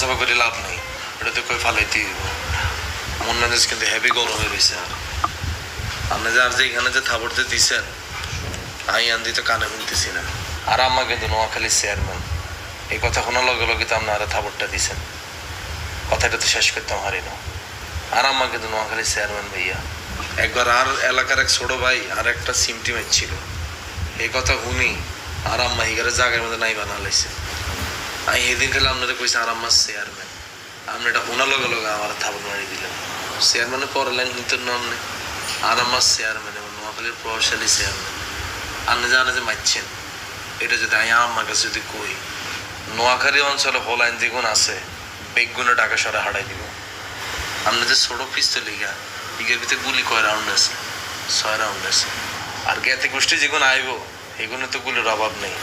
চাপা করে লাভ নেই, এটা তো কই ফালাইতে দিব। মন মেজাজ কিন্তু হেভি গরম হয়ে রয়েছে। আপনি যে আর যে এখানে যে থাবড়তে দিচ্ছেন আমি আন্দি তো কানে শুনতেছি না। আর আম্মা কিন্তু নোয়াখালীর চেয়ারম্যান, এই কথা শোনার লগে লগে তো আপনারা থাবড়টা দিচ্ছেন, কথাটা তো শেষ করতাম হারি না। আর আম্মা কিন্তু নোয়াখালীর চেয়ারম্যান ভাইয়া। একবার আর এলাকার এক ছোট ভাই আর একটা সিমটি মারছিল, এই কথা শুনি আর আম্মা হিগারে জায়গার মধ্যে নাই বানালাইছে। আমি সেদিন খেলে আপনারা কইছে আর আম্মার চেয়ারম্যান, আপনি এটা শোনার লগে লগে আমার থাবড় মারি দিলেন। চেয়ারম্যানের পরে লাইন নিতেন না আপনি, আর আমার চেয়ারম্যান এবং নোয়াখালীর প্রভাবশালী চেয়ারম্যান। আপনি জানে যে মারছেন, এটা যদি আমি আমার কাছে যদি কই নোয়াখালী অঞ্চলে হোলাইন যেগুন আছে বেগুনে টাকা সরে হারাই দিব। আপনি যে ছোট পিস্তল লিগা ইগের ভিতরে গুলি কয় রাউন্ড আছে, 6 রাউন্ড আছে। আর জ্ঞাতি গোষ্ঠী যেগুন আইব এগুলো তো গুলির অভাব নেই।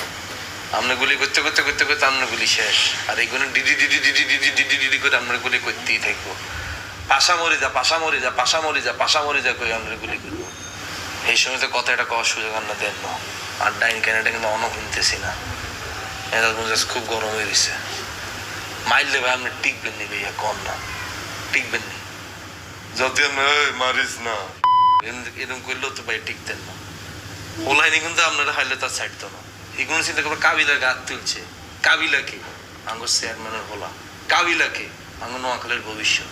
আপনি গুলি করতে করতে করতে করতে আপনার গুলি শেষ, আর এইগুলো DD DD DD DD DD DD করে আপনার গুলি করতেই থাকবো। পাশা মরি যা, পাশা মরি যা, পাশা মরি যা, পাশা মরি যা করে আমরা গুলি করবো। এই সময় তো কথা এটা কওয়ার সুযোগ আমরা দেন না। আর ডাইন ক্যানেটা কিন্তু অন শুনতেছি না, এটা খুব গরম হয়ে গেছে। মাইলে ভাই আপনি টিকবেন নি ভাইয়া, কম না টিকবেন নি। যদি আমি মারিস না এরকম করলেও তো ভাই টিকতেন না। ওলাইনি কিন্তু আপনারা হাইলে তার ছাড়তো না। এগুলো চিন্তা করবো কাবিলার গাছ তুলছে। কাবিলাকে আঙ্গুর চেয়ারম্যানের বলা, কাবিলাকে আঙ্গুর নোয়াখালীর ভবিষ্যৎ,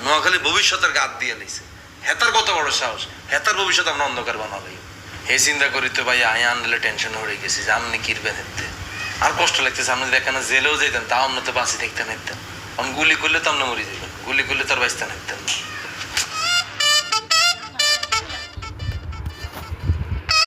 নোয়াখালীর ভবিষ্যতের গাছ দিয়ে লাইছে। হেতার কত বড় সাহস, হেতার ভবিষ্যৎ আমরা অন্ধকার বানালাই। হে চিন্তা করি তো ভাই আই আনলে টেনশন হয়ে গেছি যে আপনি কিরবেন হেঁটতে। আর কষ্ট লাগতেছে, আপনি দেখেন জেলেও যেতেন তাও আপনি তো বাঁচি দেখতেন হেঁটতেন। কারণ গুলি করলে তো আপনি মরে যাবেন, গুলি করলে তো আর বাঁচতেন হেঁটতেন না।